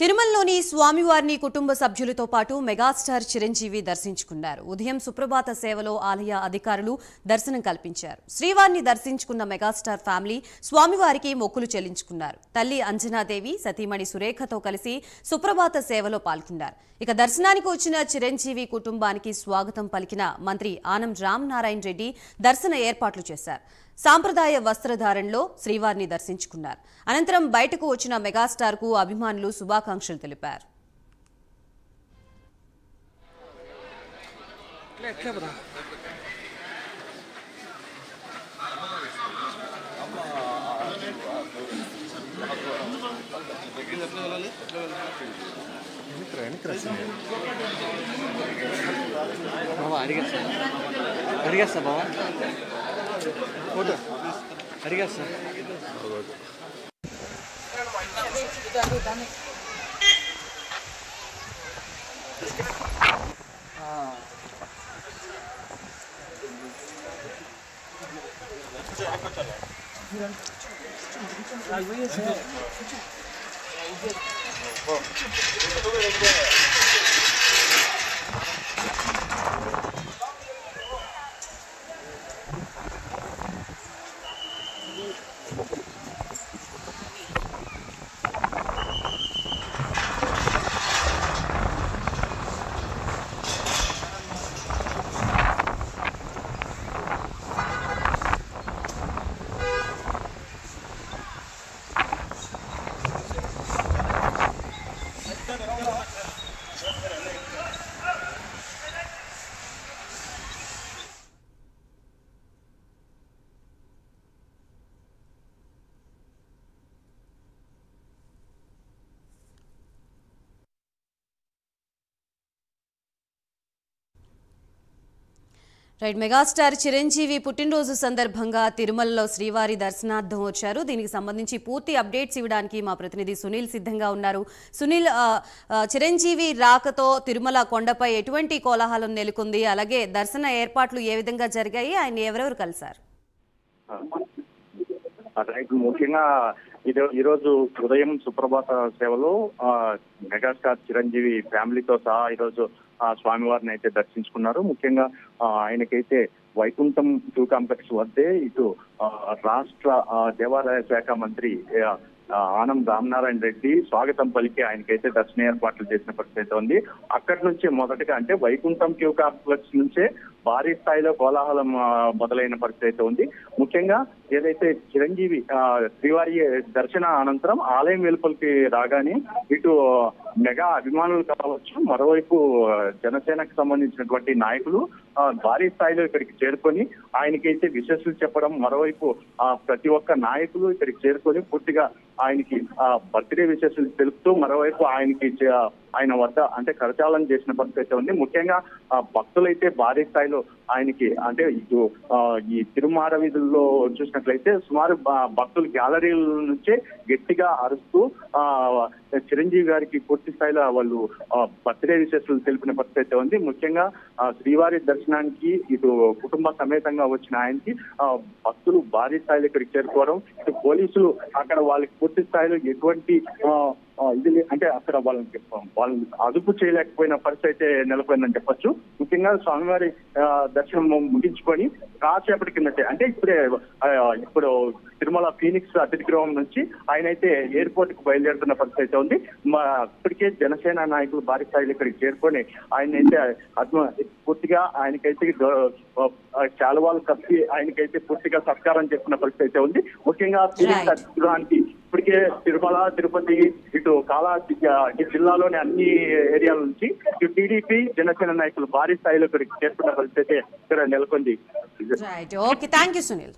తిరుమలలోని స్వామివారిని కుటుంబ సభ్యులతో పాటు మెగాస్టార్ చిరంజీవి దర్శించుకున్నారు. ఉదయం సుప్రభాత సేవలో ఆలయ అధికారులు దర్శనం కల్పించారు. శ్రీవారిని దర్శించుకున్న మెగాస్టార్ ఫ్యామిలీ స్వామివారికి మొక్కులు చెల్లించుకున్నారు. తల్లి అంజనాదేవి, సతీమణి సురేఖతో కలిసి సుప్రభాత సేవలో పాల్గొన్నారు. ఇక దర్శనానికి వచ్చిన చిరంజీవి కుటుంబానికి స్వాగతం పలికిన మంత్రి ఆనం రామనారాయణ రెడ్డి దర్శన ఏర్పాట్లు చేశారు. సాంప్రదాయ వస్త్రధారణలో శ్రీవారిని దర్శించుకున్నారు. అనంతరం బయటకు వచ్చిన మెగాస్టార్ కు అభిమానులు శుభాకాంక్షలు తెలిపారు. మెగాస్టార్ చిరంజీవి పుట్టినరోజు సందర్భంగా తిరుమలలో శ్రీవారి దర్శనార్థం వచ్చారు. దీనికి సంబంధించి పూర్తి అప్డేట్స్ ఇవ్వడానికి మా ప్రతినిధి సునీల్ సిద్ధంగా ఉన్నారు. సునీల్, చిరంజీవి రాకతో తిరుమల కొండపై ఎటువంటి కోలాహలం నెలకొంది? అలాగే దర్శన ఏర్పాట్లు ఏ విధంగా జరిగాయి? ఆయన ఎవరెవరు కలిశారు? ముఖ్యంగా ఈరోజు ఉదయం సుప్రభాత సేవలో మెగాస్టార్ చిరంజీవి ఫ్యామిలీతో సహా ఈరోజు స్వామివారిని అయితే దర్శించుకున్నారు. ముఖ్యంగా ఆయనకైతే వైకుంఠం టూ కాంప్లెక్స్ వద్దే ఇటు రాష్ట్ర దేవాదాయ శాఖ మంత్రి ఆనం రామనారాయణ రెడ్డి స్వాగతం పలికి ఆయనకైతే దర్శన ఏర్పాట్లు చేసిన పరిస్థితి ఉంది. అక్కడి నుంచి మొదటగా అంటే వైకుంఠం క్యూ కాంప్లెక్స్ నుంచే భారీ స్థాయిలో కోలాహలం మొదలైన పరిస్థితి ఉంది. ముఖ్యంగా ఏదైతే చిరంజీవి శ్రీవారి దర్శన అనంతరం ఆలయం వెలుపలికి రాగానే ఇటు మెగా అభిమానులు కావచ్చు, మరోవైపు జనసేనకు సంబంధించినటువంటి నాయకులు భారీ స్థాయిలో ఇక్కడికి చేరుకొని ఆయనకైతే విశేషాలు చెప్పడం, మరోవైపు ప్రతి ఒక్క నాయకులు ఇక్కడికి చేరుకొని పూర్తిగా ఆయనకి బర్త్డే విశేషాలు తెలుపుతూ మరోవైపు ఆయన వద్ద అంటే కరచాలనం చేసిన పరిస్థితి ఉంది. ముఖ్యంగా భక్తులైతే భారీ స్థాయిలో ఆయనకి అంటే ఇటు ఈ తిరుమాడ వీధుల్లో చూసినట్లయితే సుమారు భక్తులు గ్యాలరీల నుంచే గట్టిగా అరుస్తూ చిరంజీవి గారికి పూర్తి స్థాయిలో వాళ్ళు బర్త్డే విశేషాలు తెలిపిన పరిస్థితి ఉంది. ముఖ్యంగా శ్రీవారి దర్శనానికి ఇటు కుటుంబ సమేతంగా వచ్చిన ఆయనకి భక్తులు భారీ స్థాయిలో ఇక్కడికి చేరుకోవడం, ఇటు పోలీసులు అక్కడ వాళ్ళకి పూర్తి స్థాయిలో ఎటువంటి ఇది అంటే అక్కడ వాళ్ళని అదుపు చేయలేకపోయిన పరిస్థితి అయితే నెలకొందని చెప్పొచ్చు. ముఖ్యంగా స్వామివారి దర్శనం ముగించుకొని కాసేపటి కిందటే అంటే ఇప్పుడు తిరుమల ఫీనిక్స్ అతిథి గృహం నుంచి ఆయన అయితే ఎయిర్పోర్ట్ కు బయలుదేరుతున్న పరిస్థితి ఉంది. ఇప్పటికే జనసేన నాయకులు భారీ స్థాయిలో ఇక్కడికి చేరుకొని ఆయన అయితే పూర్తిగా ఆయనకైతే శాలువాలు కప్పి ఆయనకైతే పూర్తిగా సత్కారం చేస్తున్న పరిస్థితి ఉంది. ముఖ్యంగా ఫీనిక్స్ అతిథి గృహానికి ఇప్పటికే తిరుమల, తిరుపతి, ఇటు జిల్లాలోని అన్ని ఏరియాల నుంచి ఇటు టీడీపీ, జనసేన నాయకులు భారీ స్థాయిలో ఇక్కడికి చేరుకున్న పరిస్థితి ఇక్కడ నెలకొంది. Okay, thank you Sunil.